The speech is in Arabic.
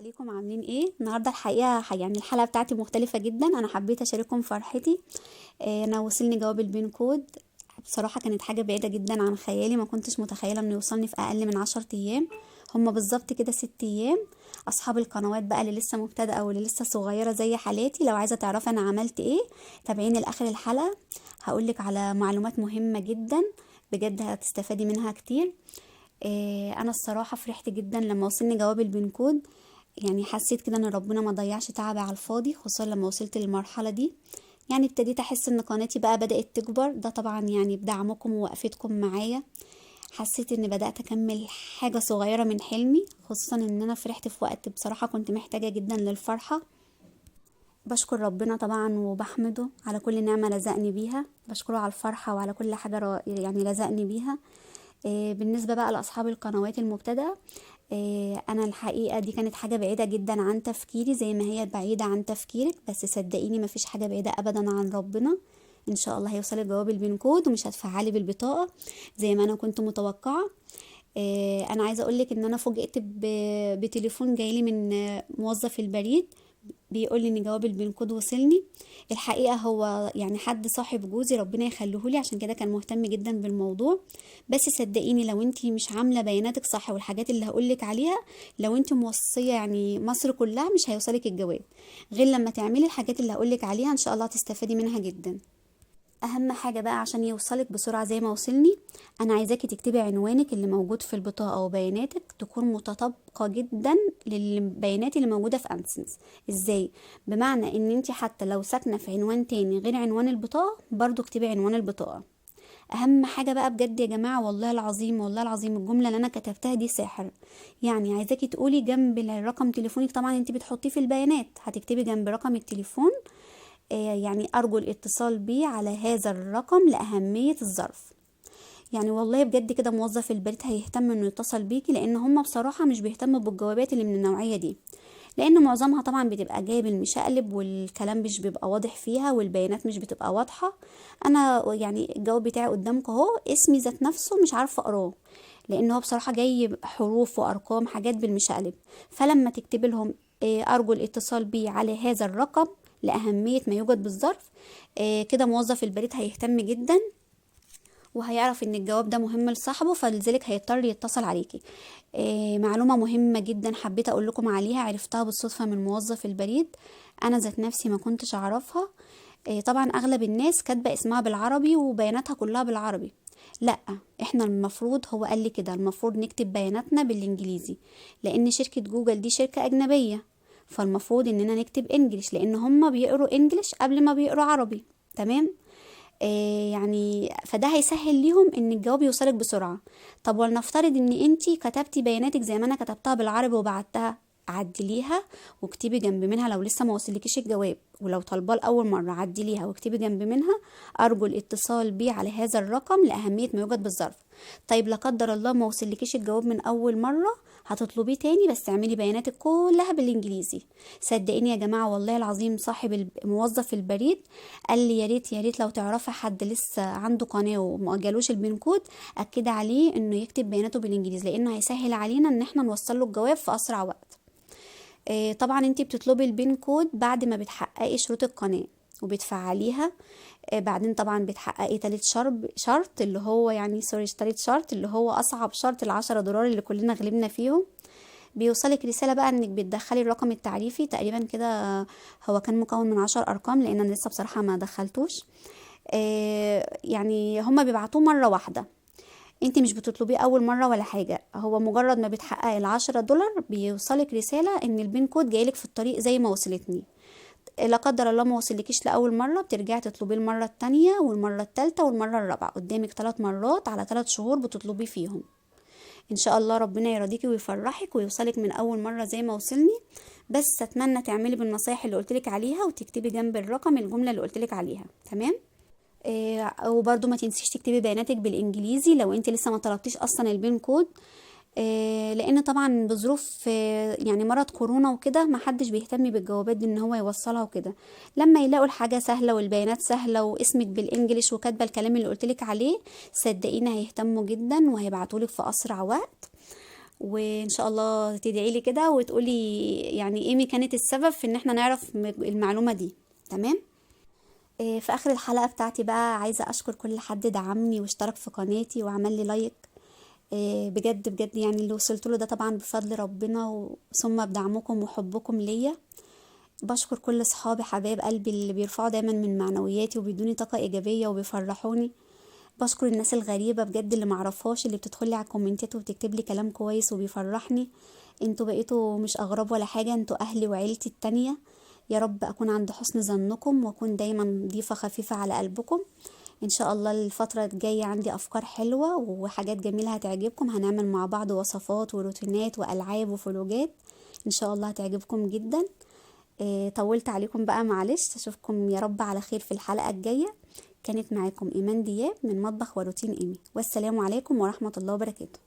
عليكم عاملين ايه النهارده؟ الحقيقه يعني الحلقه بتاعتي مختلفه جدا. انا حبيت اشارككم فرحتي. انا وصلني جواب البين كود. بصراحه كانت حاجه بعيده جدا عن خيالي، ما كنتش متخيله انه يوصلني في اقل من 10 ايام. هما بالظبط كده 6 ايام. اصحاب القنوات بقى اللي لسه مبتدئه او اللي لسه صغيره زي حالاتي، لو عايزه تعرفي انا عملت ايه تابعيني لاخر الحلقه. هقولك على معلومات مهمه جدا، بجد هتستفادي منها كتير. انا الصراحه فرحت جدا لما وصلني جواب البين كود. يعني حسيت كده ان ربنا ما ضيعش تعبي على الفاضي، خصوصا لما وصلت للمرحله دي. يعني ابتديت احس ان قناتي بقى بدات تكبر، ده طبعا يعني بدعمكم ووقفتكم معايا. حسيت اني بدات اكمل حاجه صغيره من حلمي، خصوصا ان انا فرحت في وقت بصراحه كنت محتاجه جدا للفرحه. بشكر ربنا طبعا وبحمده على كل نعمه رزقني بيها، بشكره على الفرحه وعلى كل حاجه يعني رزقني بيها. بالنسبة بقى لأصحاب القنوات المبتدئة، أنا الحقيقة دي كانت حاجة بعيدة جدا عن تفكيري زي ما هي بعيدة عن تفكيرك، بس صدقيني مفيش حاجة بعيدة أبدا عن ربنا. إن شاء الله هيوصلك جواب البين كود ومش هتفعلي بالبطاقة زي ما أنا كنت متوقعة. أنا عايزة أقولك إن أنا فوجئت بتليفون جايلي من موظف البريد، بيقول لي ان جواب البنكود وصلني. الحقيقه هو يعني حد صاحب جوزي، ربنا يخليهولي، عشان كده كان مهتم جدا بالموضوع. بس صدقيني لو انتي مش عامله بياناتك صح والحاجات اللي هقولك عليها، لو انتي موصيه يعني مصر كلها، مش هيوصلك الجواب غير لما تعملي الحاجات اللي هقولك عليها. ان شاء الله هتستفادي منها جدا. اهم حاجة بقى عشان يوصلك بسرعة زي ما وصلني، انا عايزاكي تكتبي عنوانك اللي موجود في البطاقة وبياناتك تكون متطابقة جدا للبيانات اللي موجودة في انسنس. ازاي؟ بمعنى ان انت حتى لو ساكنة في عنوان تاني غير عنوان البطاقة، برضو اكتبي عنوان البطاقة. اهم حاجة بقى بجد يا جماعة، والله العظيم والله العظيم الجملة اللي انا كتبتها دي ساحر. يعني عايزاكي تقولي جنب رقم تليفونك، طبعا انت بتحطيه في البيانات، هتكتبي جنب رقم التليفون يعني أرجو الاتصال بي على هذا الرقم لأهمية الظرف. يعني والله بجد كده موظف البريد هيهتم انه يتصل بيكي، لان هم بصراحة مش بيهتموا بالجوابات اللي من النوعية دي، لان معظمها طبعا بتبقى جايب المشقلب والكلام مش بيبقى واضح فيها والبيانات مش بتبقى واضحة. انا يعني الجواب بتاعي قدامك اهو، اسمي ذات نفسه مش عارفة اقراه، لان هو بصراحة جاي حروف وارقام حاجات بالمشقلب. فلما تكتب لهم ارجو الاتصال بي على هذا الرقم لأهمية ما يوجد بالظرف، كده موظف البريد هيهتم جدا وهيعرف ان الجواب ده مهم لصاحبه، فلذلك هيضطر يتصل عليكي. معلومة مهمة جدا حبيت اقول لكم عليها، عرفتها بالصدفة من موظف البريد، انا ذات نفسي ما كنتش اعرفها. طبعا اغلب الناس كاتبة اسمها بالعربي وبياناتها كلها بالعربي. لا، احنا المفروض، هو قال لي كده المفروض نكتب بياناتنا بالانجليزي، لان شركة جوجل دي شركة اجنبية، فالمفروض اننا نكتب انجليش لان هما بيقروا انجليش قبل ما بيقروا عربي. تمام. يعني فده هيسهل ليهم ان الجواب يوصلك بسرعة. طب ولنفترض ان انتي كتبتي بياناتك زي ما انا كتبتها بالعربي وبعتها، عدليها واكتبي جنب منها لو لسه ما وصلكيش الجواب، ولو طالباه لاول مره عدليها واكتبي جنب منها ارجو الاتصال بي على هذا الرقم لاهميه ما يوجد بالظرف. طيب لا قدر الله ما وصلكيش الجواب من اول مره، هتطلبيه تاني بس اعملي بياناتك كلها بالانجليزي. صدقيني يا جماعه والله العظيم صاحب موظف البريد قال لي يا ريت يا ريت لو تعرفي حد لسه عنده قناه وما جالوش البين كود، اكد عليه انه يكتب بياناته بالانجليزي لانه هيسهل علينا ان احنا نوصل له الجواب في اسرع وقت. طبعا انتي بتطلبي البين كود بعد ما بتحققي شروط القناة وبتفعليها. بعدين طبعا بتحققي تالت شرط اللي هو يعني سوري تالت شرط اللي هو اصعب شرط، $10 اللي كلنا غلبنا فيهم. بيوصلك رسالة بقى انك بتدخلي الرقم التعريفي تقريبا كده، هو كان مكون من 10 ارقام لان انا لسه بصراحة ما دخلتوش. يعني هما بيبعتوه مرة واحدة، انت مش بتطلبيه اول مرة ولا حاجة، هو مجرد ما بتحققي $10 بيوصلك رسالة ان البين كود جايلك في الطريق زي ما وصلتني. لا قدر الله ما وصلكيش لاول مرة، بترجعي تطلبيه المرة التانية والمرة التالتة والمرة الرابعة، قدامك 3 مرات على 3 شهور بتطلبيه فيهم. ان شاء الله ربنا يرضيكي ويفرحك ويوصلك من اول مرة زي ما وصلني. بس اتمنى تعملي بالنصايح اللي قلتلك عليها وتكتبي جنب الرقم الجملة اللي قلتلك عليها. تمام. وبرضو ما تنسيش تكتبي بياناتك بالانجليزي لو انت لسه ما طلبتيش اصلا البين كود. لان طبعا بظروف يعني مرض كورونا وكده ما حدش بيهتم بالجوابات دي ان هو يوصلها وكده. لما يلاقوا الحاجه سهله والبيانات سهله واسمك بالانجليش وكاتبه الكلام اللي قلتلك عليه، صدقيني هيهتموا جدا وهيبعتولك في اسرع وقت. وان شاء الله تدعي لي كده وتقولي يعني ايمي كانت السبب في ان احنا نعرف المعلومة دي. تمام. في اخر الحلقة بتاعتي بقى عايزة اشكر كل حد دعمني واشترك في قناتي وعمل لي لايك. بجد بجد يعني اللي وصلت له ده طبعا بفضل ربنا ثم بدعمكم وحبكم ليا. بشكر كل صحابي حبايب قلبي اللي بيرفعوا دايما من معنوياتي وبيدوني طاقة إيجابية وبيفرحوني. بشكر الناس الغريبة بجد اللي معرفهاش اللي بتدخلي على الكومنتات وبتكتب لي كلام كويس وبيفرحني. انتوا بقيتوا مش أغراب ولا حاجة، انتوا أهلي وعيلتي التانية. يا رب أكون عند حسن ظنكم وأكون دايما ضيفة خفيفة على قلبكم. ان شاء الله الفترة الجاية عندي افكار حلوة وحاجات جميلة هتعجبكم، هنعمل مع بعض وصفات وروتينات والعاب وفلوجات ان شاء الله هتعجبكم جدا. طولت عليكم بقى معلش، اشوفكم يا رب على خير في الحلقة الجاية. كانت معاكم ايمان دياب من مطبخ وروتين ايمي، والسلام عليكم ورحمة الله وبركاته.